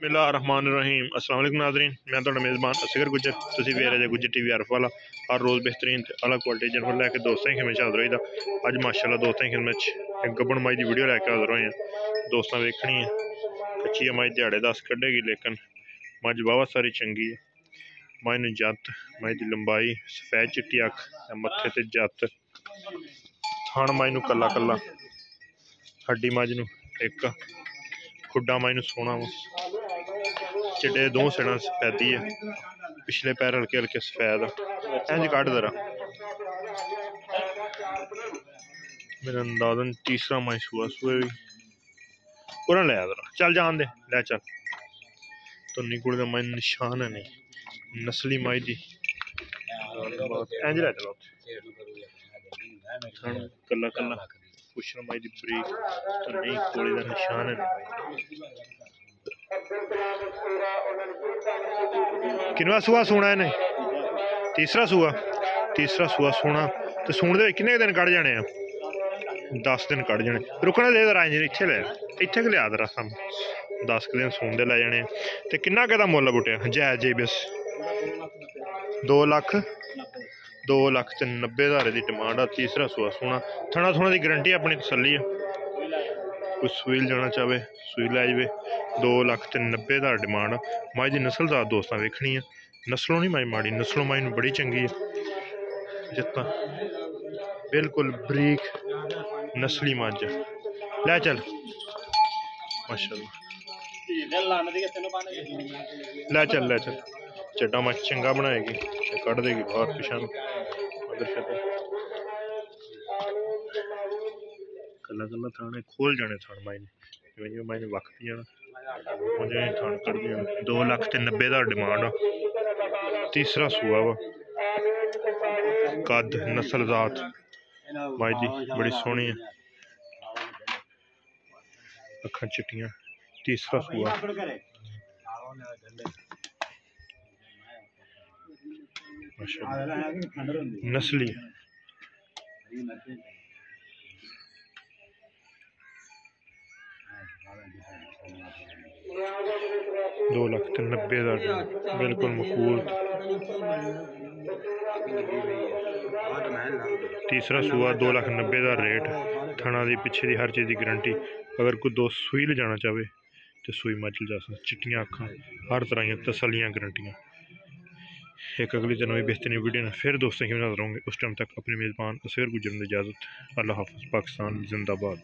बिस्मिल्लाहिर्रहमानिर्रहीम अस्सलाम वालेकुम नाज़रीन, मैं तुहाडा मेज़बान असगर गुज्जर। तुसीं वेख रहे गुज्जर टीवी अरफवाला। हर रोज़ बेहतरीन अलग क्वालिटी जानवर लैके दोस्तें की खिदमत हाज़र होईदा। अज माशाअल्लाह दोस्तें की खिदमत एक गब्बन माई की वीडियो लैके हाज़र होए हैं। दोस्तां वेखनी है कच्ची माई दिहाड़े 10 कड्ढेगी, लेकिन मज वाहवा सारी चंगी है। माई नूं जत, माई की लंबाई, सफेद चिट्टी अख, मत्थे ते जत, थण माई नूं कला कला, हड्डी मज नूं एक, खुड्डा माई नूं सोहना वा, चिट्टे दो सिड़ा सफेदी है, पिछले पैर हल्के हल्के सफेद इंज कट जरा। मेरा अंदाजन तीसरा माई सुआ सुए भी पूरा ले जरा, चल जान दे, ले चल। तो निकुड़ का माई निशान है नहीं, नस्ली माई दी इंज ले चलो। कला कला पुछना माई दी बरीक, तो नहीं कोले का निशान है नहीं। किनवा सूआ सूना इन्हें? तीसरा सूआ सूना। तो सूण दे किन्ने दिन कढ़ जाने? 10 दिन कढ़ जाने। रुकना दे जरा, इत्थे ले, इत्थे के लिया जरा, सानू 10 दिन सूण दे लै जाने। ते किन्ना कहदा मुੱਲ बुटिया जायज जी? बस 2 लाख 2,90,000 की डिमांड आ। तीसरा सूआ सूना, थना थोड़ा की गारंटी अपनी तसली है। कोई सूई जाना चाहे सूई लै जाए। 2,90,000 डिमांड। माई की नस्लदार दोस्तां वेखनी है, नस्लों नहीं माई माड़ी, नस्लों माई बड़ी चंगी है। जत्ता बिल्कुल बरीक नस्ली मज लै चल माशाअल्लाह, लै चल चड्डा मच चंगा बनाएगी, कढ़ देगी बाहर पिछा कला कला थाने खोल जाने थान माई ने, जिवें माई ने वक्त जाना थान कढ़ जाना। 2,90,000 डिमांड। तीसरा सूआ वा, कद नस्ल जात माई दी बड़ी सोहनी है, अखां चिट्टियां। तीसरा सूआ नस्ली 2,90,000 बिल्कुल मकबूल। तीसरा सूआ 2,90,000 रेट। थना दी पिछे दी हर चीज़ की गारंटी। अगर कोई दोस्त सूई ले जाना चाहे तो सूई मच जा सकता। चिट्टियां अखां, हर तरह की तसलियां गारंटियां। एक अगली दिन बेहतरीन वीडियो ने फिर दोस्तों की नजर होंगे। उस टाइम तक अपने मेज़बान असगर गुजर ने इजाज़त। अल्लाह हाफ़िज़। पाकिस्तान जिंदाबाद।